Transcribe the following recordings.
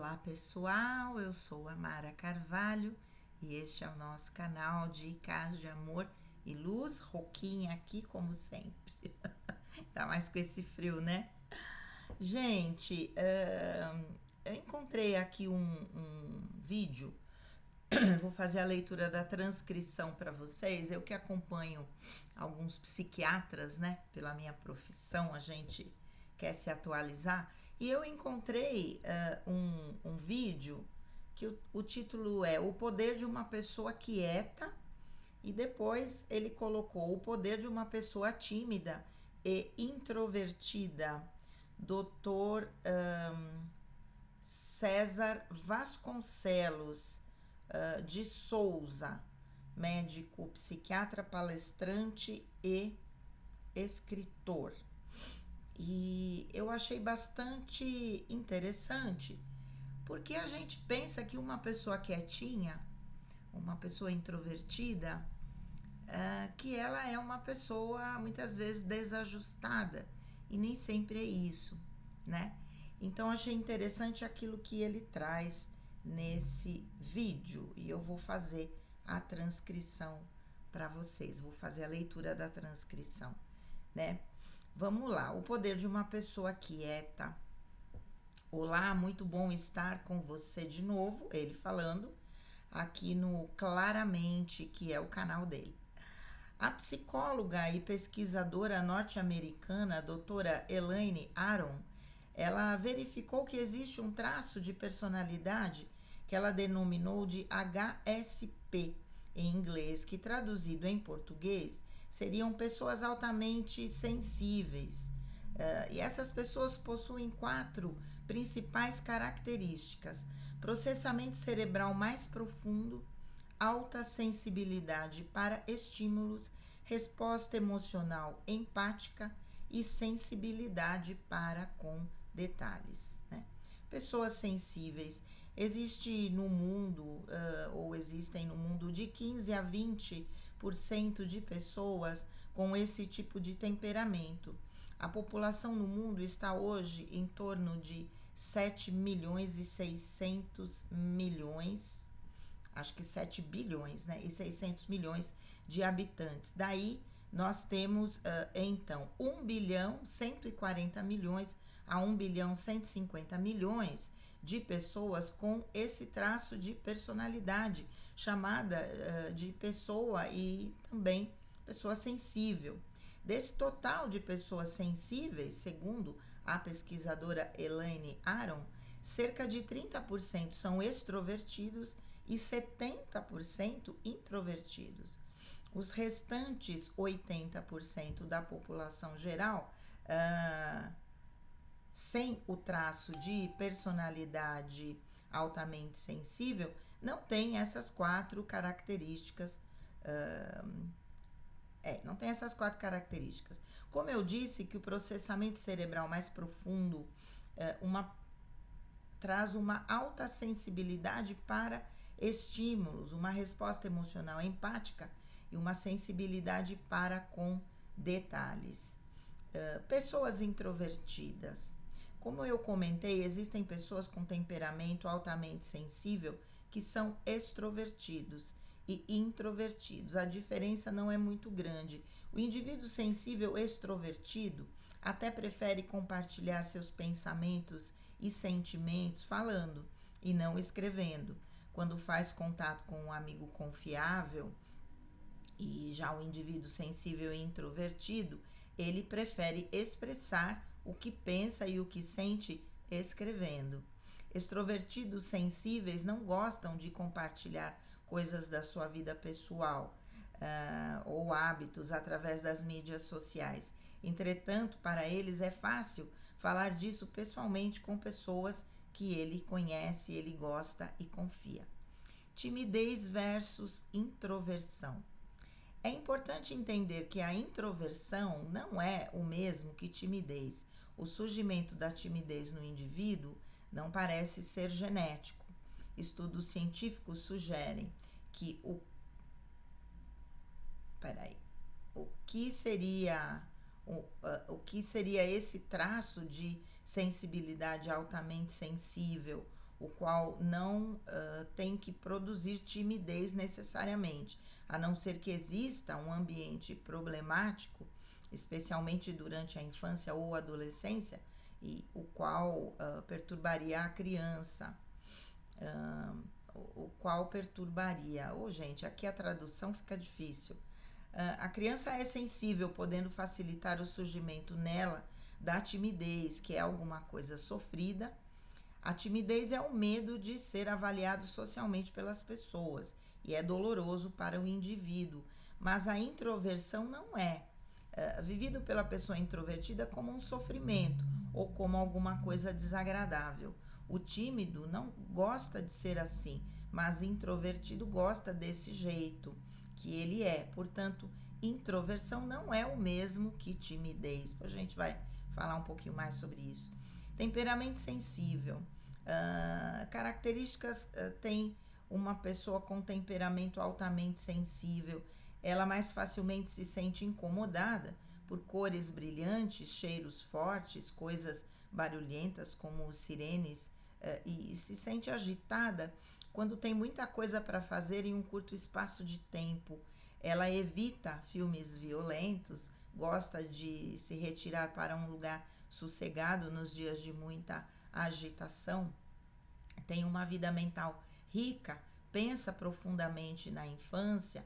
Olá pessoal, eu sou a Mara Carvalho e este é o nosso canal de Dicas de Amor e Luz, roquinha aqui como sempre. Tá mais com esse frio, né? Gente, eu encontrei aqui um vídeo, vou fazer a leitura da transcrição para vocês. Eu que acompanho alguns psiquiatras, né? Pela minha profissão, a gente quer se atualizar. E eu encontrei um vídeo que o título é O Poder de uma Pessoa Quieta, e depois ele colocou O Poder de uma Pessoa Tímida e Introvertida, Dr. César Vasconcelos de Souza, médico, psiquiatra, palestrante e escritor. E eu achei bastante interessante, porque a gente pensa que uma pessoa quietinha, uma pessoa introvertida, que ela é uma pessoa muitas vezes desajustada, e nem sempre é isso, né? Então achei interessante aquilo que ele traz nesse vídeo, e eu vou fazer a transcrição para vocês, vou fazer a leitura da transcrição, né? Vamos lá, o poder de uma pessoa quieta. Olá, muito bom estar com você de novo, ele falando aqui no Claramente, que é o canal dele. A psicóloga e pesquisadora norte-americana, doutora Elaine Aron, ela verificou que existe um traço de personalidade que ela denominou de HSP, em inglês, que traduzido em português seriam pessoas altamente sensíveis. E essas pessoas possuem 4 principais características: processamento cerebral mais profundo, alta sensibilidade para estímulos, resposta emocional empática e sensibilidade para com detalhes, né? Pessoas sensíveis. Existe no mundo, ou existem no mundo, de 15 a 20% de pessoas com esse tipo de temperamento. A população no mundo está hoje em torno de 7 milhões e 600 milhões, acho que 7 bilhões, né, e 600 milhões de habitantes. Daí nós temos, então, 1 bilhão 140 milhões a 1 bilhão 150 milhões de pessoas com esse traço de personalidade, chamada de pessoa e também pessoa sensível. Desse total de pessoas sensíveis, segundo a pesquisadora Elaine Aron, cerca de 30% são extrovertidos e 70% introvertidos. Os restantes 80% da população geral, sem o traço de personalidade altamente sensível, não tem essas 4 características. Não tem essas 4 características. Como eu disse que o processamento cerebral mais profundo traz uma alta sensibilidade para estímulos, uma resposta emocional empática e uma sensibilidade para com detalhes. Pessoas introvertidas. Como eu comentei, existem pessoas com temperamento altamente sensível que são extrovertidos e introvertidos. A diferença não é muito grande. O indivíduo sensível extrovertido até prefere compartilhar seus pensamentos e sentimentos falando e não escrevendo. Quando faz contato com um amigo confiável, e já o indivíduo sensível e introvertido, ele prefere expressar o que pensa e o que sente escrevendo. Extrovertidos sensíveis não gostam de compartilhar coisas da sua vida pessoal ou hábitos através das mídias sociais. Entretanto, para eles é fácil falar disso pessoalmente com pessoas que ele conhece, ele gosta e confia. Timidez versus introversão. É importante entender que a introversão não é o mesmo que timidez. O surgimento da timidez no indivíduo não parece ser genético. Estudos científicos sugerem que o que seria esse traço de sensibilidade altamente sensível o qual não tem que produzir timidez necessariamente, a não ser que exista um ambiente problemático, especialmente durante a infância ou adolescência, e o qual perturbaria a criança. O qual perturbaria. Gente, aqui a tradução fica difícil. A criança é sensível, podendo facilitar o surgimento nela da timidez, que é alguma coisa sofrida. A timidez é o medo de ser avaliado socialmente pelas pessoas e é doloroso para o indivíduo, mas a introversão não é. Vivido pela pessoa introvertida como um sofrimento ou como alguma coisa desagradável. O tímido não gosta de ser assim, mas introvertido gosta desse jeito que ele é. Portanto, introversão não é o mesmo que timidez. A gente vai falar um pouquinho mais sobre isso. Temperamento sensível. Características tem uma pessoa com temperamento altamente sensível. Ela mais facilmente se sente incomodada por cores brilhantes, cheiros fortes, coisas barulhentas como sirenes, e se sente agitada quando tem muita coisa para fazer em um curto espaço de tempo. Ela evita filmes violentos, gosta de se retirar para um lugar sossegado nos dias de muita agitação, tem uma vida mental rica, pensa profundamente na infância.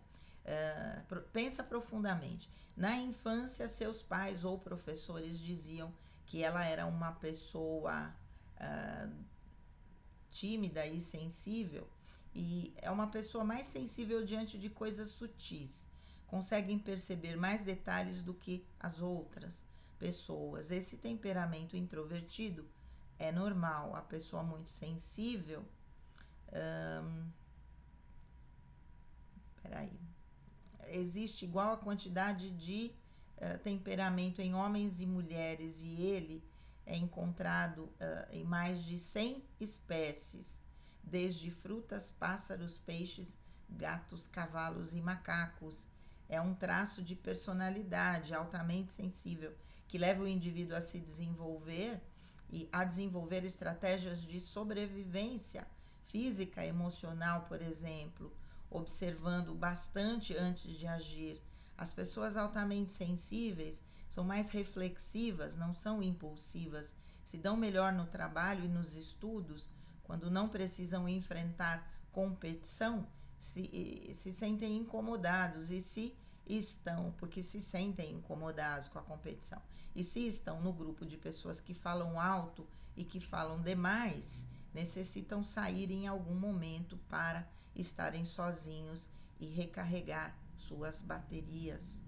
Pensa profundamente. Na infância, seus pais ou professores diziam que ela era uma pessoa tímida e sensível, e é uma pessoa mais sensível diante de coisas sutis. Conseguem perceber mais detalhes do que as outras pessoas. Esse temperamento introvertido é normal. A pessoa muito sensível. Existe igual a quantidade de temperamento em homens e mulheres, e ele é encontrado em mais de 100 espécies, desde frutas, pássaros, peixes, gatos, cavalos e macacos. É um traço de personalidade altamente sensível que leva o indivíduo a se desenvolver e a desenvolver estratégias de sobrevivência física, emocional, por exemplo, observando bastante antes de agir. As pessoas altamente sensíveis são mais reflexivas, não são impulsivas, se dão melhor no trabalho e nos estudos, quando não precisam enfrentar competição, se sentem incomodados e se estão, porque se sentem incomodados com a competição, e se estão no grupo de pessoas que falam alto e que falam demais, necessitam sair em algum momento para estarem sozinhos e recarregar suas baterias.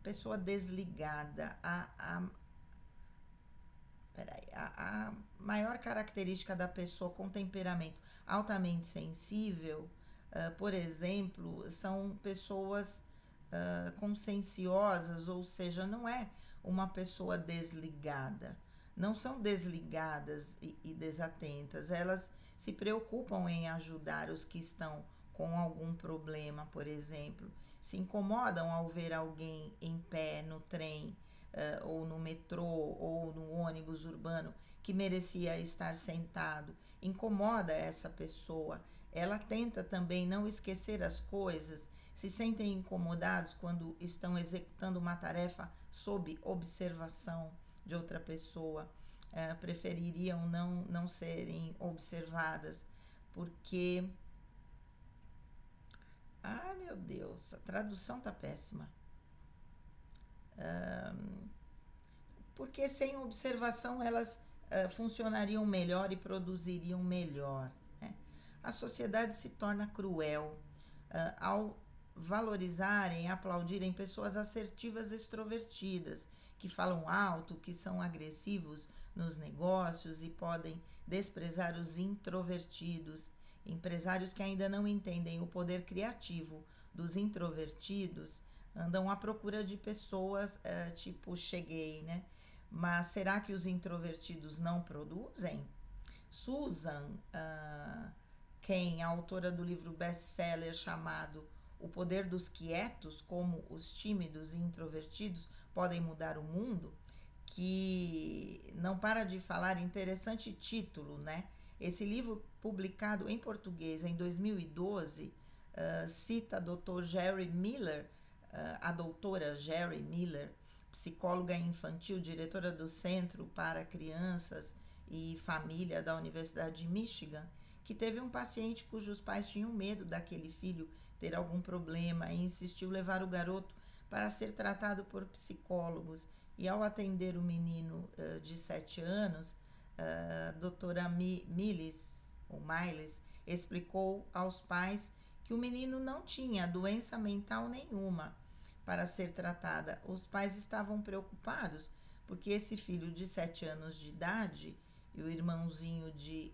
Pessoa desligada. A maior característica da pessoa com temperamento altamente sensível, por exemplo, são pessoas conscienciosas, ou seja, não é uma pessoa desligada. Não são desligadas e desatentas, elas se preocupam em ajudar os que estão com algum problema, por exemplo. Se incomodam ao ver alguém em pé no trem, ou no metrô, ou no ônibus urbano, que merecia estar sentado. Incomoda essa pessoa. Ela tenta também não esquecer as coisas, se sentem incomodados quando estão executando uma tarefa sob observação de outra pessoa. Prefeririam não serem observadas, porque... meu Deus, a tradução tá péssima. Porque sem observação elas funcionariam melhor e produziriam melhor, né? A sociedade se torna cruel ao valorizarem e aplaudirem pessoas assertivas extrovertidas, que falam alto, que são agressivos nos negócios e podem desprezar os introvertidos. Empresários que ainda não entendem o poder criativo dos introvertidos andam à procura de pessoas tipo cheguei, né? Mas será que os introvertidos não produzem? Susan Cain, a autora do livro best-seller chamado O Poder dos Quietos, como os tímidos e introvertidos podem mudar o mundo, que não para de falar, interessante título, né? Esse livro, publicado em português em 2012, cita Dr. Jerry Miller, a doutora Jerry Miller, psicóloga infantil, diretora do Centro para Crianças e Família da Universidade de Michigan, que teve um paciente cujos pais tinham medo daquele filho ter algum problema e insistiu levar o garoto para ser tratado por psicólogos. E ao atender o menino de 7 anos, a doutora Miles explicou aos pais que o menino não tinha doença mental nenhuma para ser tratada. Os pais estavam preocupados porque esse filho de 7 anos de idade e o irmãozinho de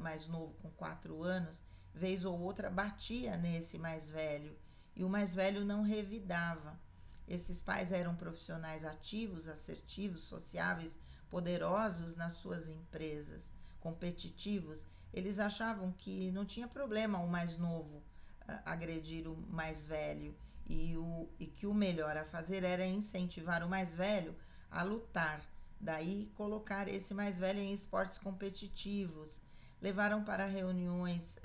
mais novo com 4 anos, vez ou outra batia nesse mais velho e o mais velho não revidava. Esses pais eram profissionais ativos, assertivos, sociáveis, poderosos nas suas empresas, competitivos. Eles achavam que não tinha problema o mais novo agredir o mais velho e que o melhor a fazer era incentivar o mais velho a lutar. Daí colocar esse mais velho em esportes competitivos. Levaram para reuniões,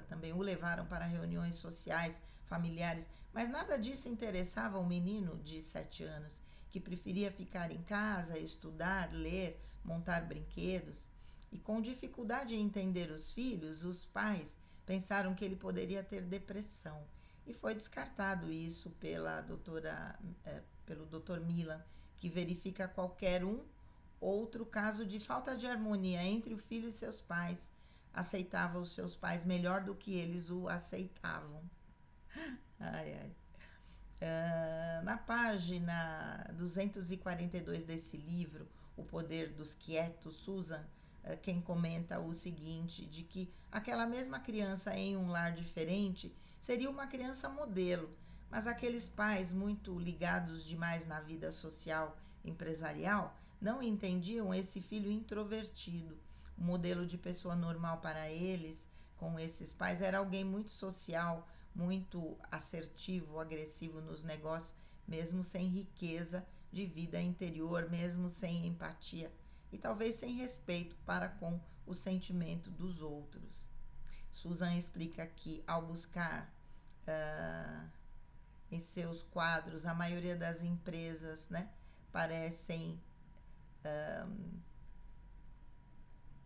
também o levaram para reuniões sociais, familiares, mas nada disso interessava o menino de 7 anos, que preferia ficar em casa, estudar, ler, montar brinquedos. E com dificuldade em entender os filhos, os pais pensaram que ele poderia ter depressão. E foi descartado isso pelo Dr. Milan, que verifica qualquer outro caso de falta de harmonia entre o filho e seus pais. Aceitava os seus pais melhor do que eles o aceitavam. Ai, ai. Na página 242 desse livro, O Poder dos Quietos, Susan, quem comenta o seguinte, de que aquela mesma criança em um lar diferente seria uma criança modelo, mas aqueles pais muito ligados demais na vida social empresarial não entendiam esse filho introvertido. O modelo de pessoa normal para eles, com esses pais, era alguém muito social, muito assertivo, agressivo nos negócios, mesmo sem riqueza de vida interior, mesmo sem empatia e talvez sem respeito para com o sentimento dos outros. Susan explica que ao buscar em seus quadros, a maioria das empresas, né, parecem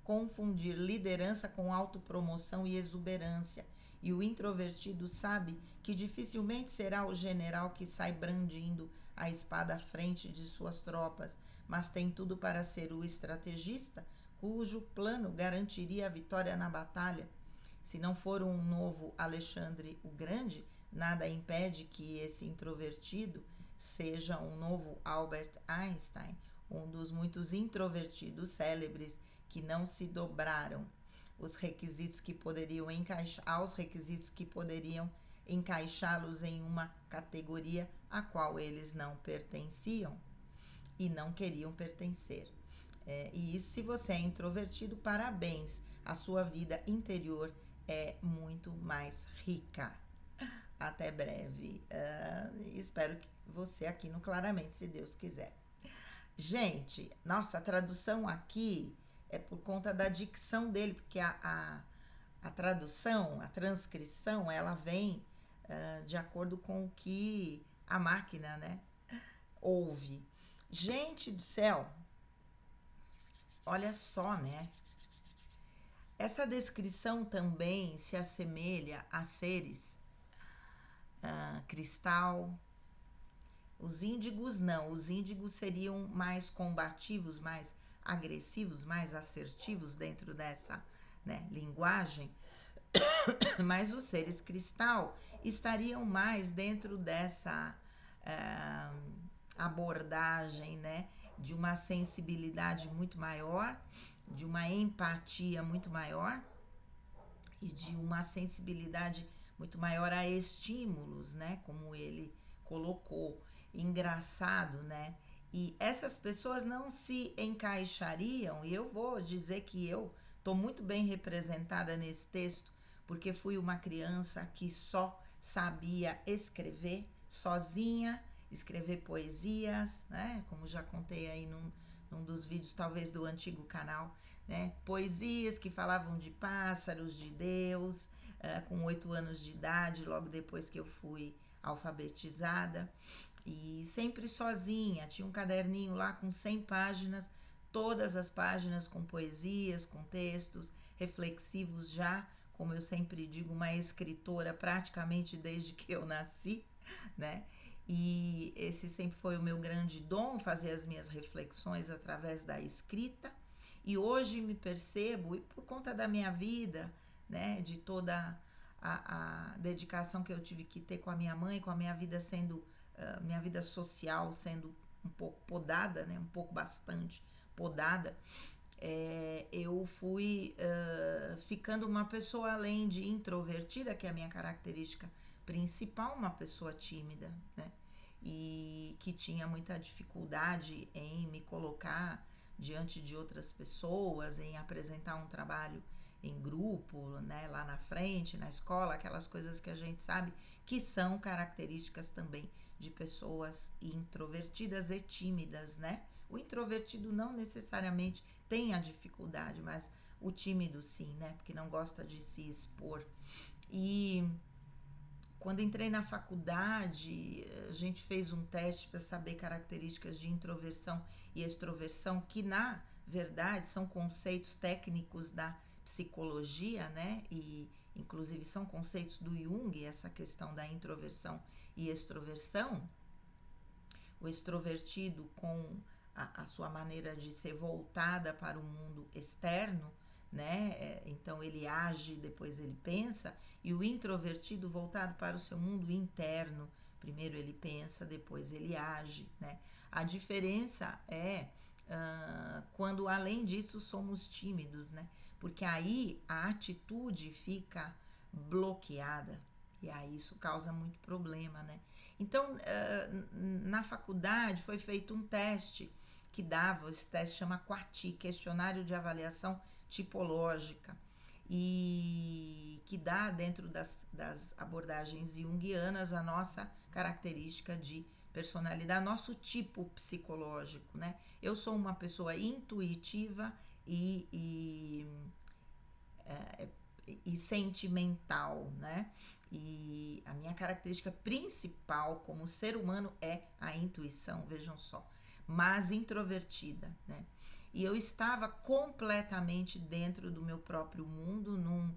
confundir liderança com autopromoção e exuberância. E o introvertido sabe que dificilmente será o general que sai brandindo a espada à frente de suas tropas, mas tem tudo para ser o estrategista cujo plano garantiria a vitória na batalha. Se não for um novo Alexandre o Grande, nada impede que esse introvertido seja um novo Albert Einstein, um dos muitos introvertidos célebres que não se dobraram aos requisitos que poderiam encaixá-los em uma categoria a qual eles não pertenciam e não queriam pertencer. E isso, se você é introvertido, parabéns, a sua vida interior é muito mais rica. Até breve. Espero que você aqui no Claramente, se Deus quiser. Gente, nossa, a tradução aqui é por conta da dicção dele, porque a tradução, a transcrição, ela vem de acordo com o que a máquina, né, ouve. Gente do céu, olha só, né? Essa descrição também se assemelha a seres cristal. Os índigos não, os índigos seriam mais combativos, mais agressivos, mais assertivos dentro dessa, né, linguagem, mas os seres cristal estariam mais dentro dessa abordagem, né, de uma sensibilidade muito maior, de uma empatia muito maior e de uma sensibilidade muito maior a estímulos, né, como ele colocou. Engraçado, né? E essas pessoas não se encaixariam, e eu vou dizer que eu estou muito bem representada nesse texto, porque fui uma criança que só sabia escrever sozinha, escrever poesias, né? Como já contei aí num dos vídeos talvez do antigo canal, né? Poesias que falavam de pássaros, de Deus, com 8 anos de idade, logo depois que eu fui alfabetizada, e sempre sozinha. Tinha um caderninho lá com 100 páginas, todas as páginas com poesias, com textos reflexivos, já, como eu sempre digo, uma escritora praticamente desde que eu nasci, né? E esse sempre foi o meu grande dom, fazer as minhas reflexões através da escrita. E hoje me percebo, e por conta da minha vida, né, de toda a dedicação que eu tive que ter com a minha mãe, com a minha vida sendo, minha vida social sendo um pouco podada, né, um pouco bastante podada, eu fui ficando uma pessoa, além de introvertida, que é a minha característica principal, uma pessoa tímida, né? E que tinha muita dificuldade em me colocar diante de outras pessoas, em apresentar um trabalho em grupo, né, lá na frente, na escola, aquelas coisas que a gente sabe que são características também de pessoas introvertidas e tímidas, né? O introvertido não necessariamente tem a dificuldade, mas o tímido sim, né? Porque não gosta de se expor. E quando entrei na faculdade, a gente fez um teste para saber características de introversão e extroversão, que na verdade são conceitos técnicos da psicologia, né? E inclusive são conceitos do Jung, essa questão da introversão e extroversão. O extrovertido, com a sua maneira de ser voltada para o mundo externo, né? Então ele age, depois ele pensa, e o introvertido voltado para o seu mundo interno. Primeiro ele pensa, depois ele age, né? A diferença é quando, além disso, somos tímidos, né? Porque aí a atitude fica bloqueada. E aí isso causa muito problema, né? Então, na faculdade foi feito um teste que dava, esse teste chama QATI, Questionário de Avaliação Tipológica, e que dá, dentro das abordagens junguianas, a nossa característica de personalidade, nosso tipo psicológico, né? Eu sou uma pessoa intuitiva e sentimental, né? E a minha característica principal como ser humano é a intuição, vejam só, mas introvertida, né? E eu estava completamente dentro do meu próprio mundo, num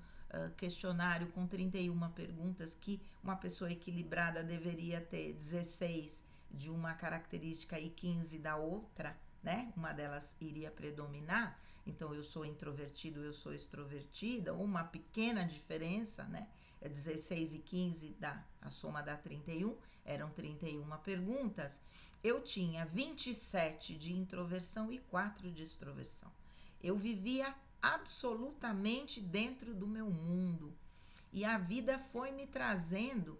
questionário com 31 perguntas, que uma pessoa equilibrada deveria ter 16 de uma característica e 15 da outra, né? Uma delas iria predominar. Então eu sou introvertido, eu sou extrovertida, uma pequena diferença, né? 16 e 15 dá, a soma dá 31, eram 31 perguntas. Eu tinha 27 de introversão e 4 de extroversão. Eu vivia absolutamente dentro do meu mundo. E a vida foi me trazendo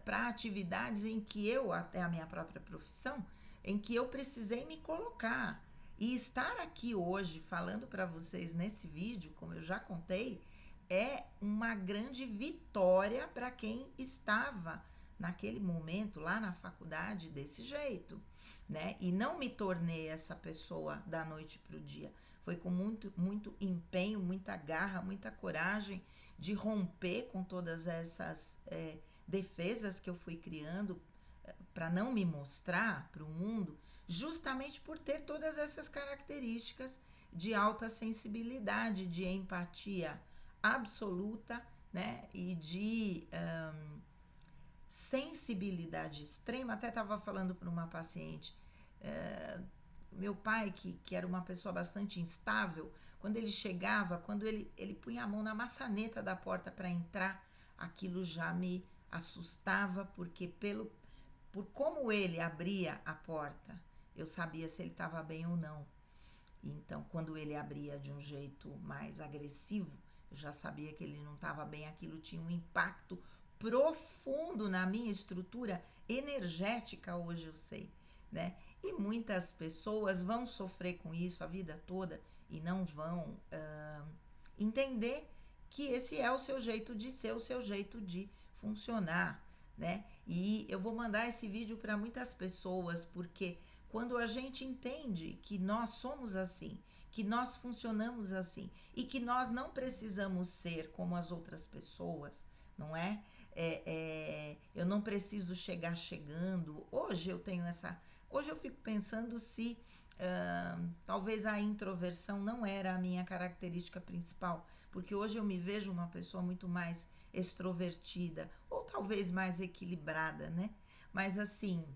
para atividades em que eu, até a minha própria profissão, em que eu precisei me colocar. E estar aqui hoje falando para vocês nesse vídeo, como eu já contei, é uma grande vitória para quem estava naquele momento lá na faculdade desse jeito, né? E não me tornei essa pessoa da noite para o dia. Foi com muito empenho, muita garra, muita coragem de romper com todas essas defesas que eu fui criando para não me mostrar para o mundo, justamente por ter todas essas características de alta sensibilidade, de empatia absoluta, né? E de sensibilidade extrema. Até estava falando para uma paciente, meu pai, que era uma pessoa bastante instável, quando ele chegava, quando ele punha a mão na maçaneta da porta para entrar, aquilo já me assustava, porque por como ele abria a porta, eu sabia se ele estava bem ou não. Então, quando ele abria de um jeito mais agressivo, eu já sabia que ele não estava bem. Aquilo tinha um impacto profundo na minha estrutura energética, hoje eu sei, né? E muitas pessoas vão sofrer com isso a vida toda e não vão entender que esse é o seu jeito de ser, o seu jeito de funcionar, né? E eu vou mandar esse vídeo para muitas pessoas, porque quando a gente entende que nós somos assim, que nós funcionamos assim e que nós não precisamos ser como as outras pessoas, não é? Eu não preciso chegar chegando. Hoje eu tenho essa. Hoje eu fico pensando se talvez a introversão não era a minha característica principal, porque hoje eu me vejo uma pessoa muito mais extrovertida ou talvez mais equilibrada, né? Mas assim,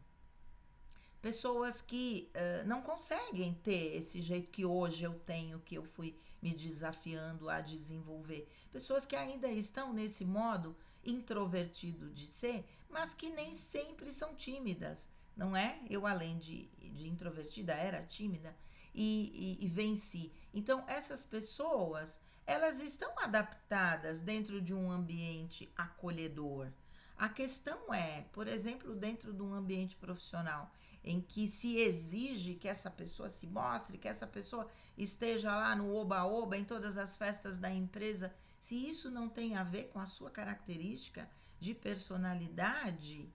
pessoas que não conseguem ter esse jeito que hoje eu tenho, que eu fui me desafiando a desenvolver. Pessoas que ainda estão nesse modo introvertido de ser, mas que nem sempre são tímidas, não é? Eu, além de introvertida, era tímida e venci. Então, essas pessoas, elas estão adaptadas dentro de um ambiente acolhedor. A questão é, por exemplo, dentro de um ambiente profissional, em que se exige que essa pessoa se mostre, que essa pessoa esteja lá no oba-oba, em todas as festas da empresa, se isso não tem a ver com a sua característica de personalidade,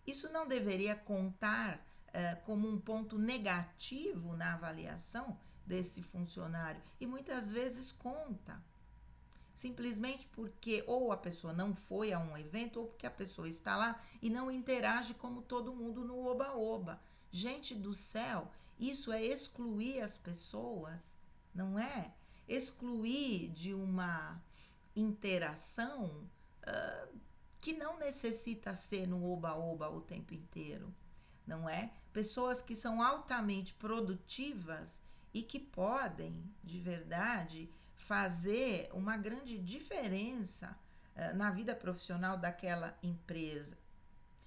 isso não deveria contar como um ponto negativo na avaliação desse funcionário. E muitas vezes conta. Simplesmente porque ou a pessoa não foi a um evento ou porque a pessoa está lá e não interage como todo mundo no oba-oba. Gente do céu, isso é excluir as pessoas, não é? Excluir de uma interação que não necessita ser no oba-oba o tempo inteiro, não é? Pessoas que são altamente produtivas e que podem, de verdade, fazer uma grande diferença na vida profissional daquela empresa.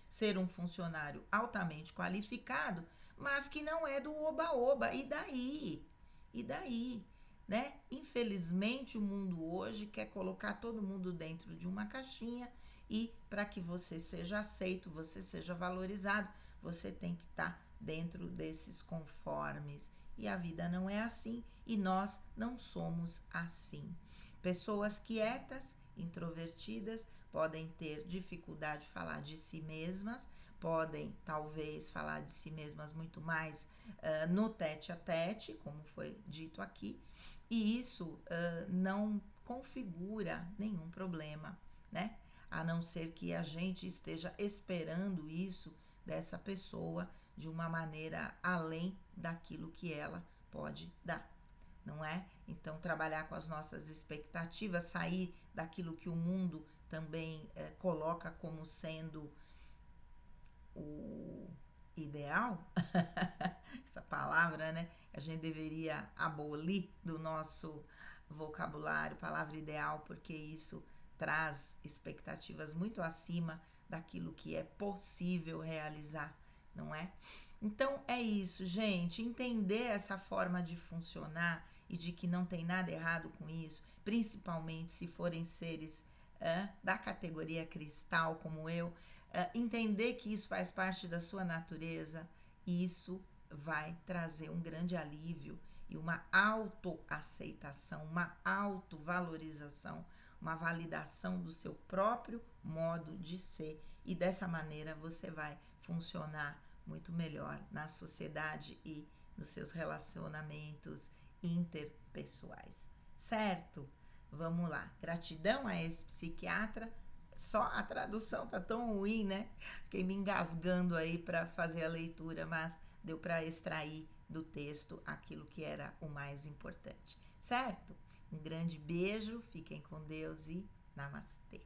Ser um funcionário altamente qualificado, mas que não é do oba-oba. E daí? E daí? Né? Infelizmente, o mundo hoje quer colocar todo mundo dentro de uma caixinha e para que você seja aceito, você seja valorizado, você tem que estar dentro desses conformes. E a vida não é assim e nós não somos assim. Pessoas quietas, introvertidas, podem ter dificuldade de falar de si mesmas, podem talvez falar de si mesmas muito mais no tete a tete, como foi dito aqui, e isso não configura nenhum problema, né? A não ser que a gente esteja esperando isso dessa pessoa de uma maneira além daquilo que ela pode dar, não é? Então, trabalhar com as nossas expectativas, sair daquilo que o mundo também coloca como sendo o ideal, essa palavra, né? A gente deveria abolir do nosso vocabulário, palavra ideal, porque isso traz expectativas muito acima daquilo que é possível realizar, não é? Então é isso, gente. Entender essa forma de funcionar e de que não tem nada errado com isso, principalmente se forem seres da categoria cristal, como eu, entender que isso faz parte da sua natureza, isso vai trazer um grande alívio e uma autoaceitação, uma autovalorização, uma validação do seu próprio modo de ser. E dessa maneira você vai funcionar muito melhor na sociedade e nos seus relacionamentos interpessoais. Certo? Vamos lá. Gratidão a esse psiquiatra. Só a tradução tá tão ruim, né? Fiquei me engasgando aí para fazer a leitura, mas deu para extrair do texto aquilo que era o mais importante. Certo? Um grande beijo, fiquem com Deus e namastê.